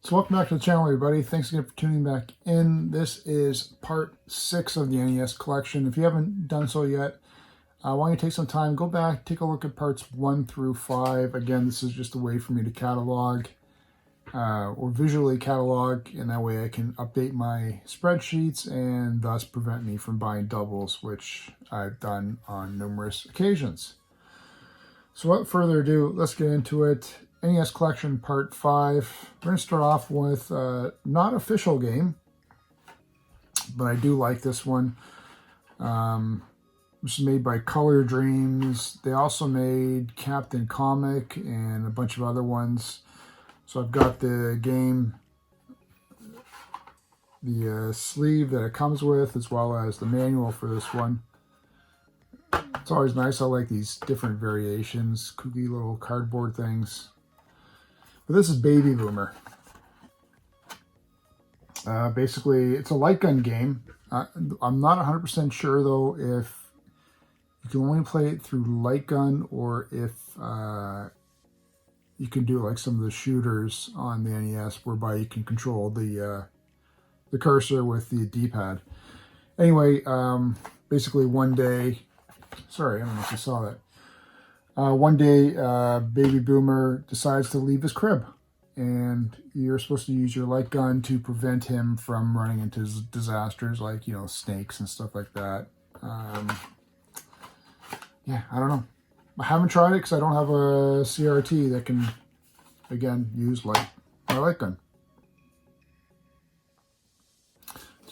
So welcome back to the channel, everybody. Thanks again for tuning back in. This is part 6 of the NES collection. If you haven't done so yet, why don't you take some time, go back, take a look at parts 1 through 5. Again, this is just a way for me to catalog or visually catalog, and that way I can update my spreadsheets and thus prevent me from buying doubles, which I've done on numerous occasions. So without further ado, let's get into it. NES Collection Part 5. We're going to start off with not official game, but I do like this one. This is made by Color Dreams. They also made Captain Comic and a bunch of other ones. So I've got the game, the sleeve that it comes with, as well as the manual for this one. It's always nice. I like these different variations, kooky little cardboard things. But this is Baby Boomer. Basically, it's a light gun game. I'm not 100% sure, though, if you can only play it through light gun or if you can do like some of the shooters on the NES, whereby you can control the cursor with the D-pad. Anyway, basically one day, sorry, I don't know if you saw that. One day, Baby Boomer decides to leave his crib, and you're supposed to use your light gun to prevent him from running into disasters like, you know, snakes and stuff like that. Yeah, I don't know. I haven't tried it because I don't have a CRT that can, again, use my light gun.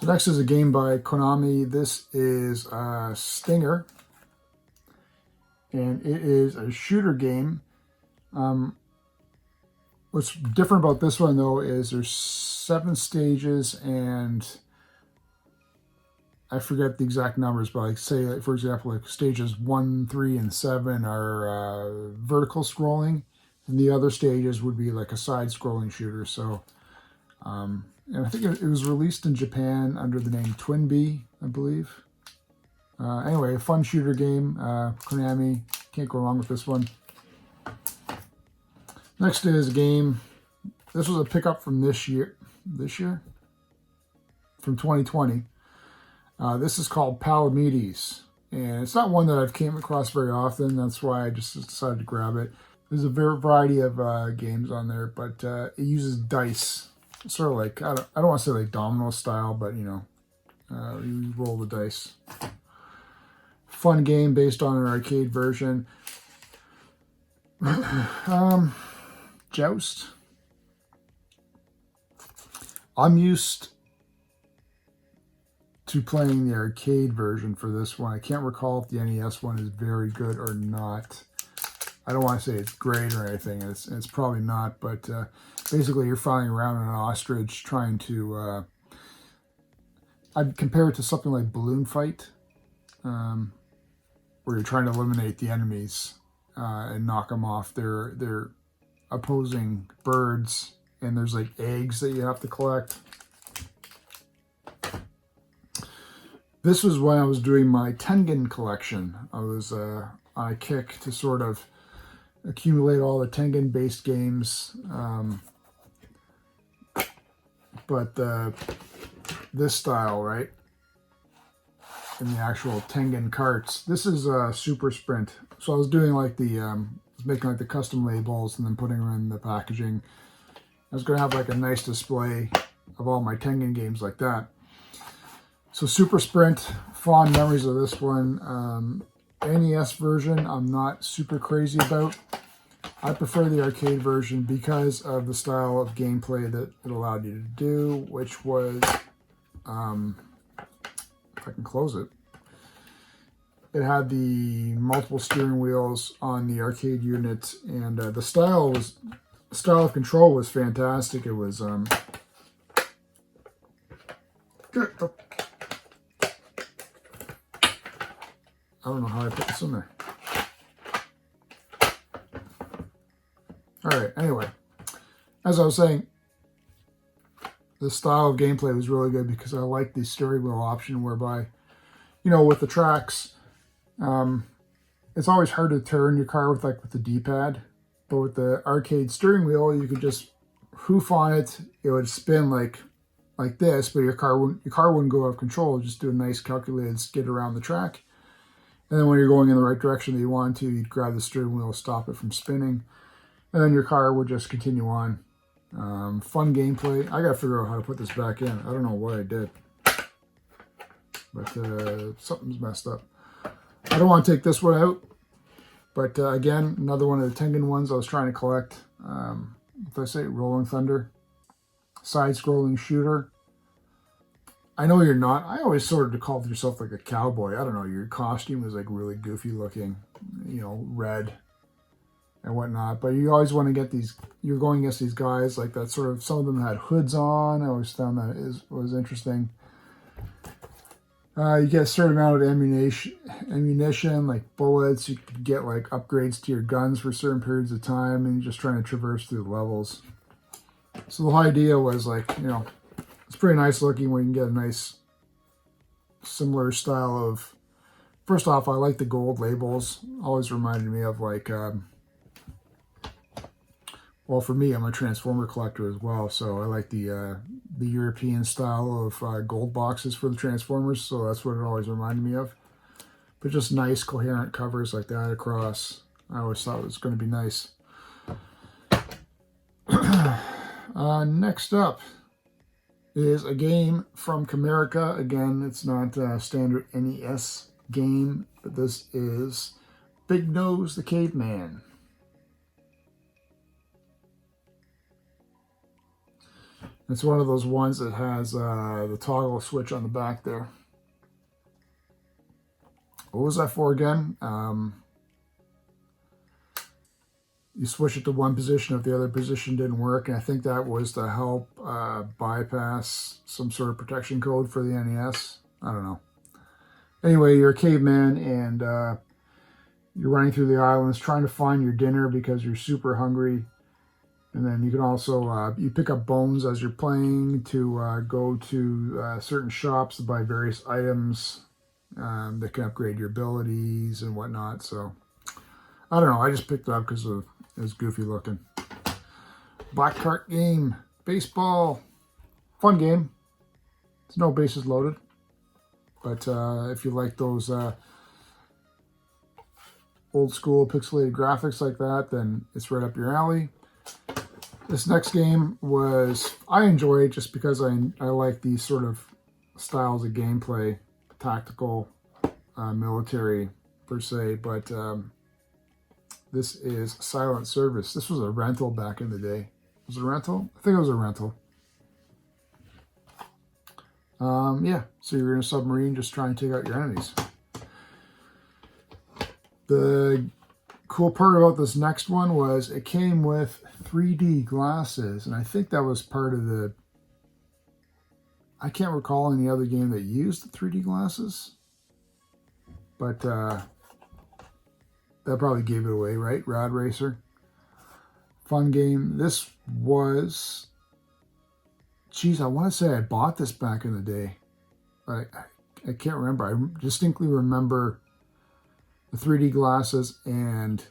So next is a game by Konami. This is Stinger. And it is a shooter game. What's different about this one, though, is there's 7 stages, and I forget the exact numbers, but like say, like, for example, like stages 1, 3, and 7 are vertical scrolling, and the other stages would be like a side-scrolling shooter. So, and I think it was released in Japan under the name Twin Bee, I believe. Anyway, a fun shooter game. Konami, can't go wrong with this one. Next is a game. This was a pickup from this year, from 2020. This is called Palometes, and it's not one that I've came across very often. That's why I just decided to grab it. There's a variety of games on there, but it uses dice, sort of like, I don't want to say like domino style, but you know, you roll the dice. Fun game based on an arcade version. Joust. I'm used to playing the arcade version for this one. I can't recall if the NES one is very good or not. I don't want to say it's great or anything. It's probably not, but basically you're flying around on an ostrich trying to... I'd compare it to something like Balloon Fight. Where you're trying to eliminate the enemies and knock them off their opposing birds, and there's like eggs that you have to collect. This was when I was doing my Tengen collection. I was on a kick to sort of accumulate all the Tengen-based games, but this style, right? In the actual Tengen carts. This is Super Sprint. So I was doing like making like the custom labels and then putting them in the packaging. I was going to have like a nice display of all my Tengen games like that. So Super Sprint, fond memories of this one. NES version, I'm not super crazy about. I prefer the arcade version because of the style of gameplay that it allowed you to do, which was... I can close it. It had the multiple steering wheels on the arcade unit, and the style of control was fantastic. It was I don't know how I put this in there. All right. Anyway, as I was saying, the style of gameplay was really good because I liked the steering wheel option whereby, you know, with the tracks, it's always hard to turn your car with the D-pad, but with the arcade steering wheel, you could just hoof on it, it would spin like this, but your car wouldn't go out of control. It would just do a nice calculated skid around the track. And then when you're going in the right direction that you want to, you'd grab the steering wheel, stop it from spinning, and then your car would just continue on. Fun gameplay. I gotta figure out how to put this back in. I don't know what I did, but something's messed up. I don't want to take this one out, but again, another one of the Tengen ones I was trying to collect. If I say Rolling Thunder, side-scrolling shooter. I know you're not. I always sort of called yourself like a cowboy. I don't know. Your costume is like really goofy looking, you know, red and whatnot. But you always want to get these. You're going against these guys like that. Sort of. Some of them had hoods on. I always found that was interesting. You get a certain amount of ammunition, like bullets. You can get like upgrades to your guns for certain periods of time, and you're just trying to traverse through the levels. So the whole idea was like, you know, it's pretty nice looking when you can get a nice similar style of. First off, I like the gold labels. Always reminded me of like, well, for me, I'm a Transformer collector as well, so I like the European style of gold boxes for the Transformers, so that's what it always reminded me of. But just nice, coherent covers like that across. I always thought it was going to be nice. Next up is a game from Camerica. Again, it's not a standard NES game, but this is Big Nose the Caveman. It's one of those ones that has the toggle switch on the back there. What was that for again? You switch it to one position if the other position didn't work, and I think that was to help bypass some sort of protection code for the NES. I don't know. Anyway, you're a caveman, and you're running through the islands trying to find your dinner because you're super hungry. And then you can also, you pick up bones as you're playing to go to certain shops to buy various items that can upgrade your abilities and whatnot. So, I don't know. I just picked it up because it was goofy looking. Black cart game. Baseball. Fun game. It's no bases loaded. But if you like those old school pixelated graphics like that, then it's right up your alley. This next game I enjoyed just because I like these sort of styles of gameplay, tactical, military per se, but this is Silent Service. This was a rental back in the day. Was it a rental? I think it was a rental. Yeah, so you're in a submarine just trying to take out your enemies. The cool part about this next one was it came with 3D glasses, and I think that was part of the. I can't recall any other game that used the 3D glasses, but that probably gave it away, right? Rad Racer. Fun game. This was. Geez, I want to say I bought this back in the day. I can't remember. I distinctly remember the 3D glasses and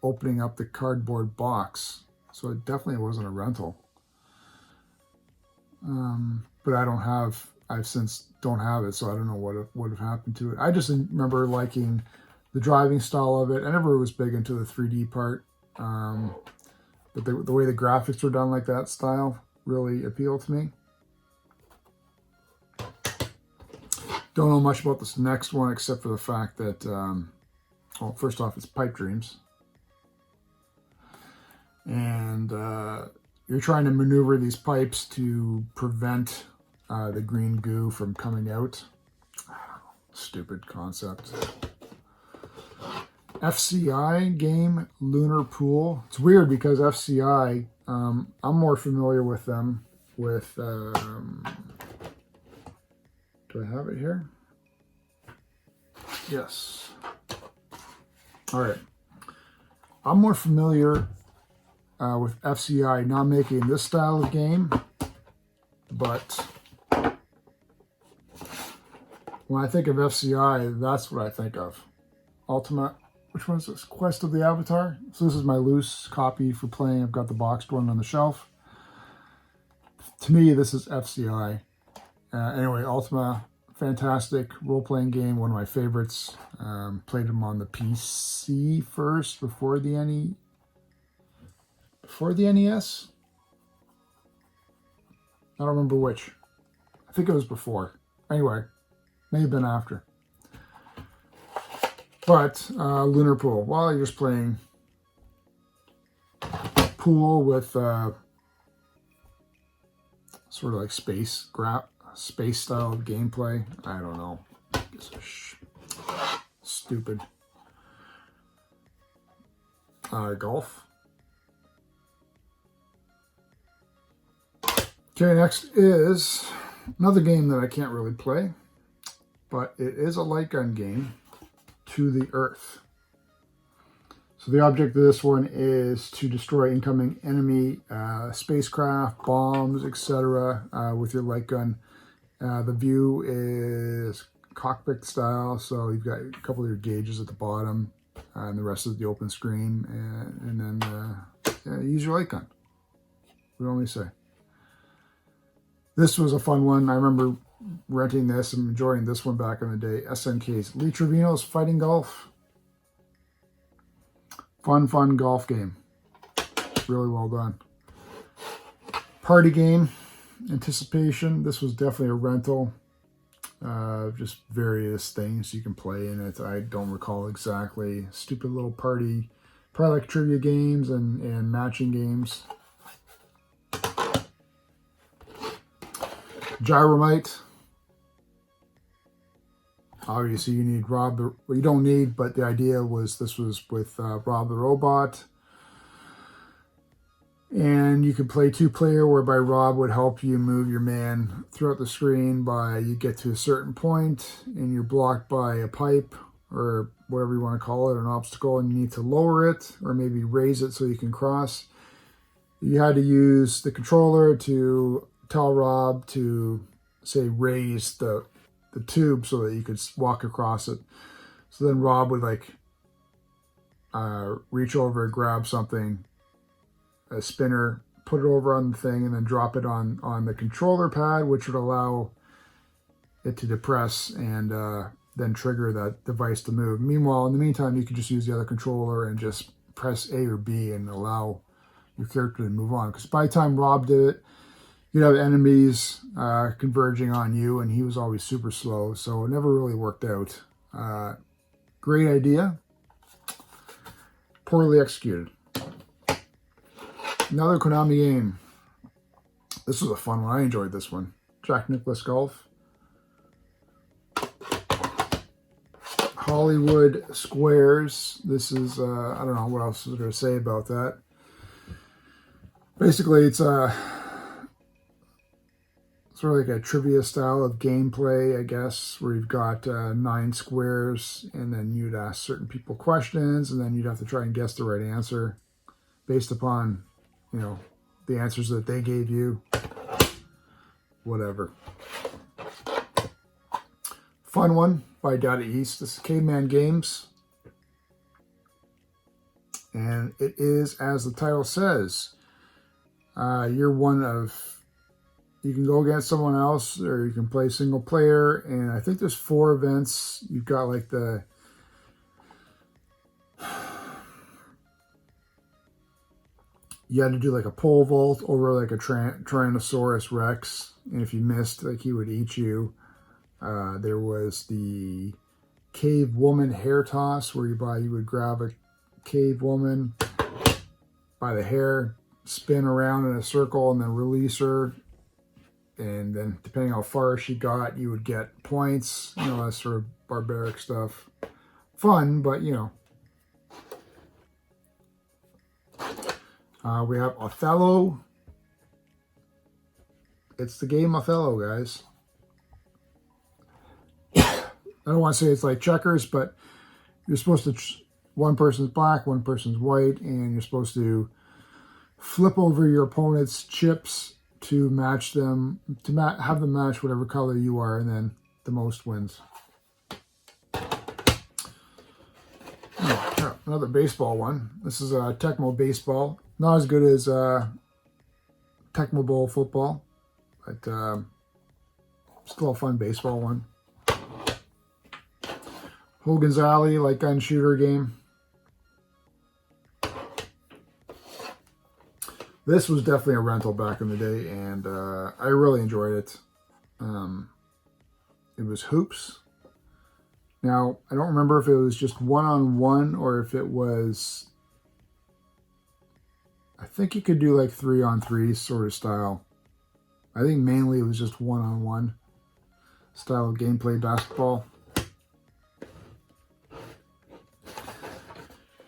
opening up the cardboard box. So it definitely wasn't a rental. But I since don't have it, so I don't know what would have happened to it. I just remember liking the driving style of it. I never was big into the 3D part. But the way the graphics were done like that style really appealed to me. Don't know much about this next one except for the fact that, well, first off, it's Pipe Dreams. And you're trying to maneuver these pipes to prevent the green goo from coming out. Stupid concept. FCI game, Lunar Pool. It's weird because FCI, I'm more familiar with them with, do I have it here? Yes. All right. I'm more familiar with FCI not making this style of game, but when I think of FCI, that's what I think of. Ultimate, which one is this? Quest of the Avatar. So this is my loose copy for playing. I've got the boxed one on the shelf. to me, this is FCI. Anyway, Ultima, fantastic role-playing game, one of my favorites. Played them on the PC first before the NES. I don't remember which. I think it was before. Anyway, may have been after. But Lunar Pool, while you're just playing pool with sort of like space style of gameplay. I don't know. Stupid. Golf. Okay, next is another game that I can't really play, but it is a light gun game, To the Earth. So the object of this one is to destroy incoming enemy spacecraft, bombs, etc. With your light gun. The view is cockpit style, so you've got a couple of your gauges at the bottom, and the rest is the open screen, and then use your light gun. We only say. This was a fun one. I remember renting this and enjoying this one back in the day. SNK's Lee Trevino's Fighting Golf. Fun golf game. Really well done. Party game. Anticipation. This was definitely a rental. Just various things you can play in it. I don't recall exactly. Stupid little party. Probably like trivia games and matching games. Gyromite. Obviously, you need Rob the... Well, you don't need, but the idea was this was with Rob the Robot. And you could play two-player, whereby Rob would help you move your man throughout the screen by you get to a certain point, and you're blocked by a pipe, or whatever you want to call it, an obstacle, and you need to lower it, or maybe raise it so you can cross. You had to use the controller to tell Rob to, say, raise the tube so that you could walk across it. So then Rob would like reach over and grab something, a spinner, put it over on the thing, and then drop it on the controller pad, which would allow it to depress and then trigger that device to move. Meanwhile, in the meantime, you could just use the other controller and just press A or B and allow your character to move on. Because by the time Rob did it, you'd have enemies converging on you, and he was always super slow, so it never really worked out. Great idea. Poorly executed. Another Konami game. This was a fun one. I enjoyed this one. Jack Nicklaus Golf. Hollywood Squares. This is, I don't know what else is there to say about that. Basically, it's sort of like a trivia style of gameplay, I guess, where you've got 9 squares, and then you'd ask certain people questions, and then you'd have to try and guess the right answer based upon, you know, the answers that they gave you. Whatever. Fun one by Data East. This is Caveman Games. And it is, as the title says, you're one of... You can go against someone else, or you can play single player, and I think there's 4 events. You've got like the... You had to do like a pole vault over like a Tyrannosaurus Rex, and if you missed, like he would eat you. There was the cave woman hair toss, where you would grab a cave woman by the hair, spin around in a circle, and then release her. And then depending how far she got, you would get points. You know, that sort of barbaric stuff. Fun, but you know. We have Othello. It's the game Othello, guys. I don't want to say it's like checkers, but you're supposed to... One person's black, one person's white, and you're supposed to flip over your opponent's chips to match them, to have them match whatever color you are, and then the most wins. Oh, another baseball one. This is Tecmo Baseball. Not as good as Tecmo Bowl football. but still a fun baseball one. Hogan's Alley, light gun shooter game. This was definitely a rental back in the day, and I really enjoyed it. It was hoops. Now, I don't remember if it was just one-on-one or if it was... I think you could do like 3-on-3 sort of style. I think mainly it was just one-on-one style of gameplay basketball.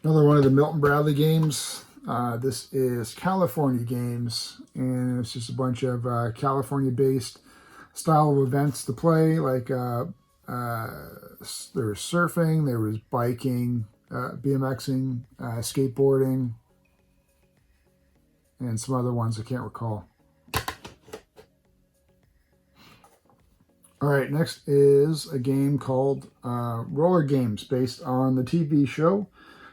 Another one of the Milton Bradley games. This is California Games, and it's just a bunch of California-based style of events to play. Like there was surfing, there was biking, BMXing, skateboarding, and some other ones I can't recall. All right, next is a game called Roller Games, based on the TV show.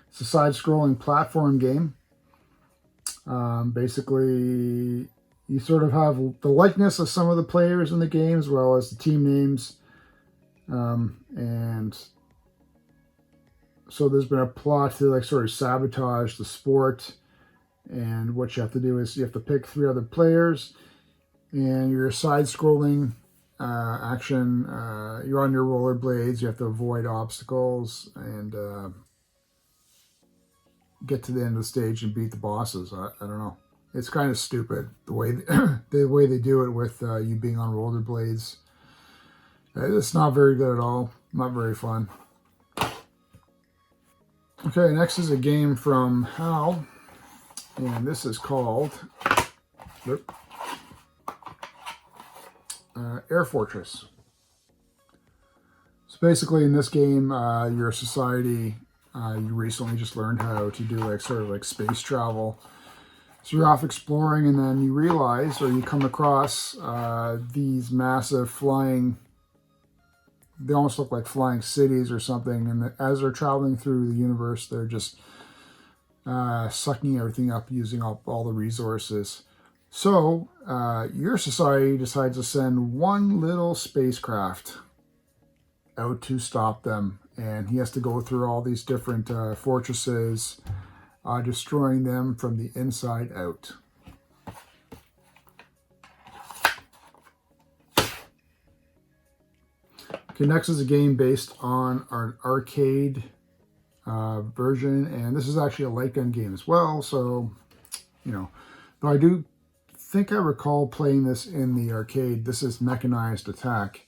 It's a side-scrolling platform game. Basically, you sort of have the likeness of some of the players in the game, as well as the team names. And so there's been a plot to like sort of sabotage the sport. And what you have to do is you have to pick 3 other players, and you're side-scrolling action. You're on your rollerblades. You have to avoid obstacles and get to the end of the stage and beat the bosses. I don't know. It's kind of stupid the way the way they do it with you being on rollerblades. It's not very good at all. Not very fun. Okay, next is a game from HAL, and this is called Air Fortress. So basically, in this game, you're a society. You recently just learned how to do like sort of like space travel. So you're off exploring, and then you realize, or you come across these massive flying, they almost look like flying cities or something, and as they're traveling through the universe, they're just sucking everything up, using up all the resources. So your society decides to send one little spacecraft out to stop them, and he has to go through all these different fortresses, destroying them from the inside out. Okay, next is a game based on an arcade version, and this is actually a light gun game as well, so, you know, though I do think I recall playing this in the arcade. This is Mechanized Attack.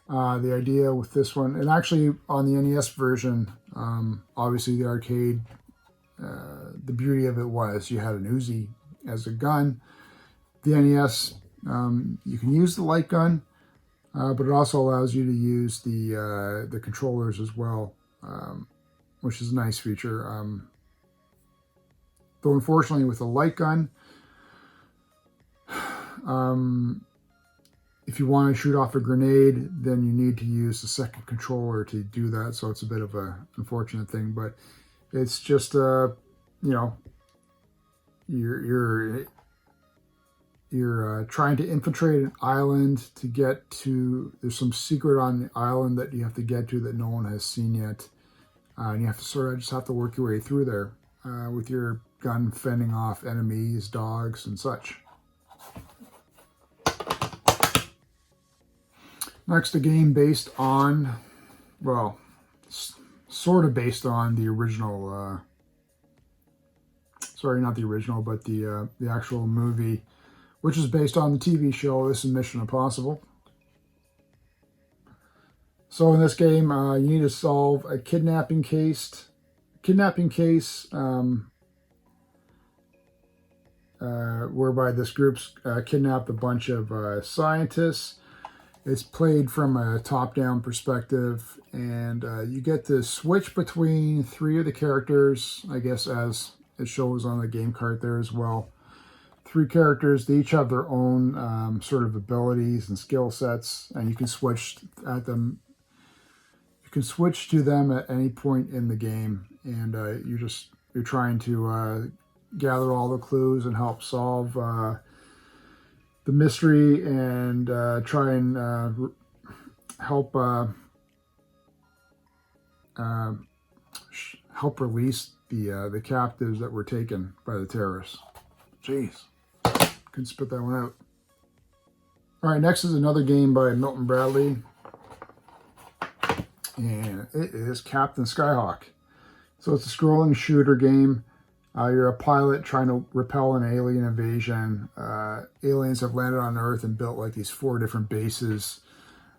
The idea with this one, and actually on the NES version, obviously the arcade, the beauty of it was you had an Uzi as a gun. The NES, you can use the light gun, but it also allows you to use the controllers as well, which is a nice feature. Though unfortunately with the light gun, if you want to shoot off a grenade, then you need to use the second controller to do that. So it's a bit of an unfortunate thing, but it's just, you know, you're trying to infiltrate an island to get to, there's some secret on the island that you have to get to that no one has seen yet. And you have to sort of just have to work your way through there with your gun fending off enemies, dogs, and such. Next, a game based on, well, sort of based on the original, sorry, not the original, but the actual movie, which is based on the TV show. This is Mission Impossible. So in this game, you need to solve a kidnapping case, whereby this group's kidnapped a bunch of scientists. It's played from a top-down perspective, and you get to switch between 3 of the characters, I guess, as it shows on the game cart there as well. 3 characters, they each have their own sort of abilities and skill sets, and you can switch at them. You can switch to them at any point in the game, and you're trying to gather all the clues and help solve the the mystery and try and help help release the captives that were taken by the terrorists. Jeez, couldn't spit that one out. All right, next is another game by Milton Bradley, and it is Captain Skyhawk. So it's a scrolling shooter game. You're a pilot trying to repel an alien invasion. Aliens have landed on Earth and built like these 4 different bases.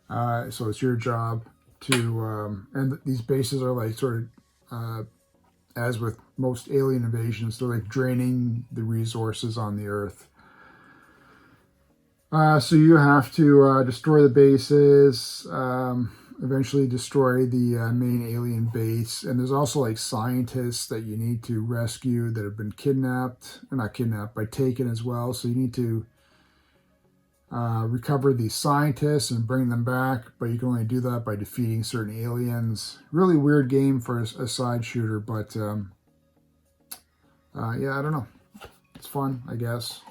So it's your job to, and these bases are like sort of, as with most alien invasions, they're like draining the resources on the Earth. So you have to destroy the bases, eventually destroy the main alien base. And there's also like scientists that you need to rescue that have been kidnapped, or not kidnapped, but taken as well. So you need to recover these scientists and bring them back, but you can only do that by defeating certain aliens. Really weird game for a side shooter, but yeah, I don't know. It's fun, I guess.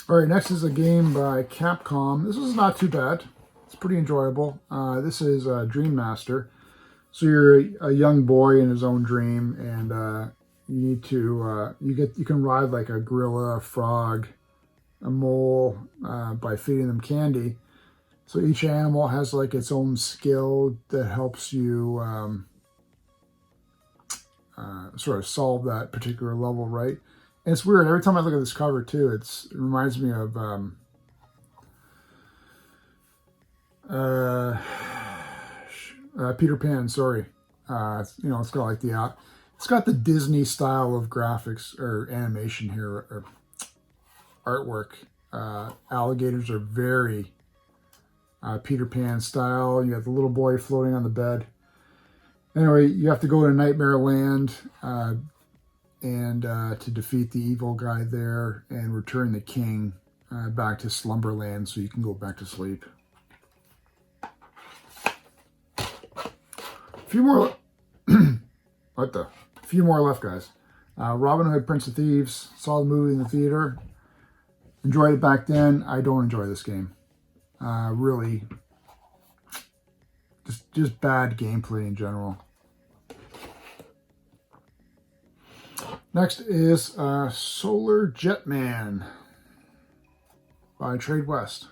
All right, next is a game by Capcom. This is not too bad. It's pretty enjoyable. This is Dream Master. So you're a young boy in his own dream, and you need to you can ride like a gorilla, a frog, a mole by feeding them candy. So each animal has like its own skill that helps you sort of solve that particular level, right? And it's weird. Every time I look at this cover too, it reminds me of Peter Pan. Sorry, you know, it's got like it's got the Disney style of graphics or animation here, or artwork. Alligators are very Peter Pan style. You got the little boy floating on the bed. Anyway, you have to go to Nightmare Land and to defeat the evil guy there and return the king back to Slumberland so you can go back to sleep. A few more. A few more left, guys. Robin Hood, Prince of Thieves. Saw the movie in the theater. Enjoyed it back then. I don't enjoy this game. Really, just bad gameplay in general. Next is Solar Jetman by Trade West.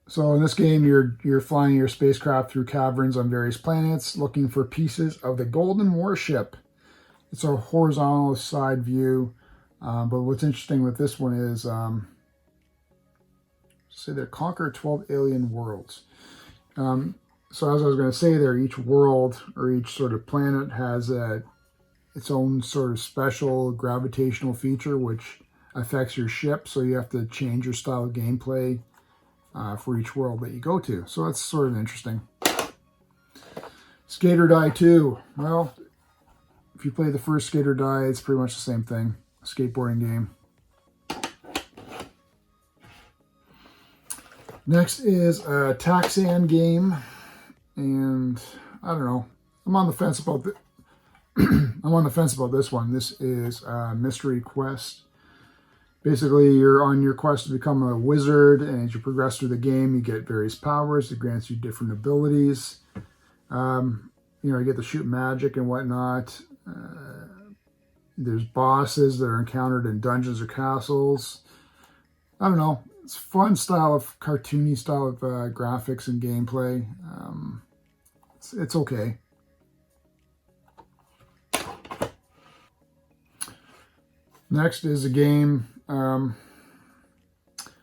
So in this game, you're flying your spacecraft through caverns on various planets, looking for pieces of the Golden Warship. It's a horizontal side view, but what's interesting with this one is, say they conquer 12 alien worlds. So as I was going to say there, each world or each sort of planet has its own sort of special gravitational feature which affects your ship, so you have to change your style of gameplay for each world that you go to. So that's sort of interesting. Skate or Die 2. Well, if you play the first Skate or Die, it's pretty much the same thing. A skateboarding game. Next is a Taxan game, and I don't know. I'm on the fence about this one. This is Mystery Quest. Basically, you're on your quest to become a wizard, and as you progress through the game, you get various powers. It grants you different abilities. You know, you get to shoot magic and whatnot. There's bosses that are encountered in dungeons or castles. I don't know. It's a fun style of, cartoony style of graphics and gameplay. It's okay. Next is a game.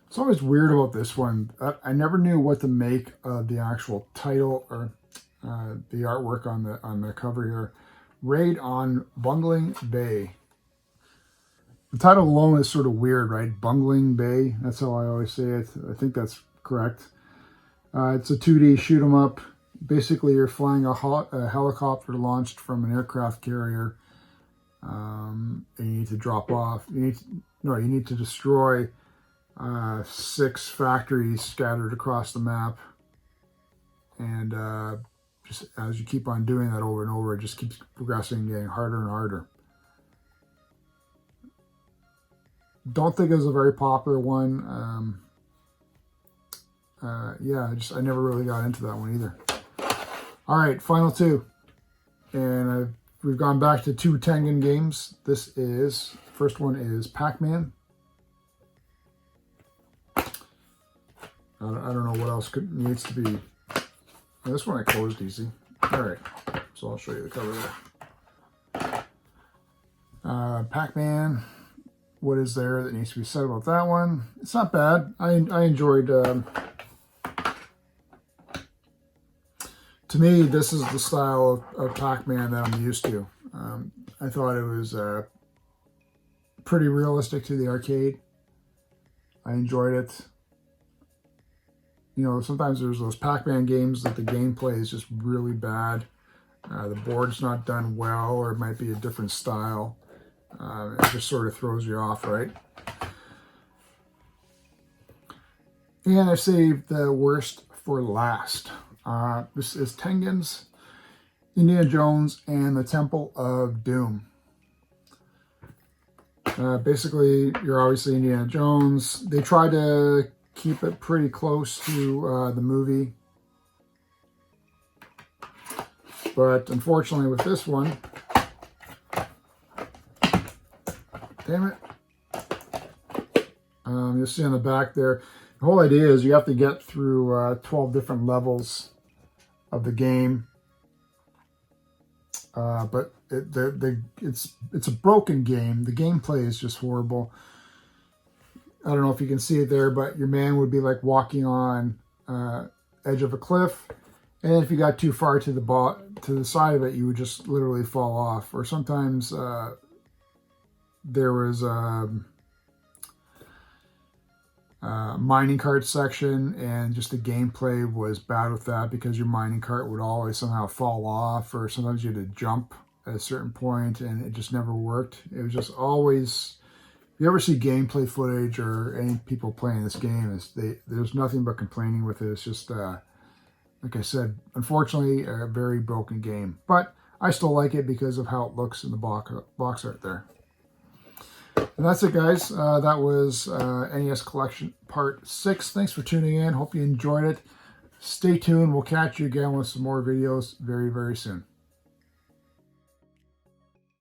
It's always weird about this one. I never knew what to make of the actual title or the artwork on the cover here. Raid on Bungling Bay. The title alone is sort of weird, right? Bungling Bay. That's how I always say it. I think that's correct. It's a 2D shoot 'em up. Basically, you're flying a helicopter launched from an aircraft carrier. And you need to drop off. You need to destroy 6 factories scattered across the map. And just as you keep on doing that over and over, it just keeps progressing, getting harder and harder. Don't think it was a very popular one. Yeah, I never really got into that one either. All right, final two. And we've gone back to 2 Tengen games. First one is Pac-Man. I don't know what else needs to be. Oh, this one I closed easy. All right, so I'll show you the cover there. Pac-Man. What is there that needs to be said about that one? It's not bad. I enjoyed. To me, this is the style of Pac-Man that I'm used to. I thought it was pretty realistic to the arcade. I enjoyed it. You know, sometimes there's those Pac-Man games that the gameplay is just really bad. The board's not done well, or it might be a different style. It just sort of throws you off, right? And I saved the worst for last. This is Tengen's Indiana Jones and the Temple of Doom. Basically, you're obviously Indiana Jones. They try to keep it pretty close to the movie. But unfortunately with this one, damn it. You'll see on the back there, the whole idea is you have to get through 12 different levels of the game. But it's a broken game. The gameplay is just horrible. I don't know if you can see it there, but your man would be like walking on edge of a cliff, and if you got too far to the side of it, you would just literally fall off. Or sometimes there was a mining cart section, and just the gameplay was bad with that because your mining cart would always somehow fall off, or sometimes you had to jump at a certain point and it just never worked. It was just always, if you ever see gameplay footage or any people playing this game, there's nothing but complaining with it. It's just, like I said, unfortunately, a very broken game. But I still like it because of how it looks in the box art there. And that's it, guys. That was NES Collection Part 6. Thanks for tuning in. Hope you enjoyed it. Stay tuned. We'll catch you again with some more videos very, very soon.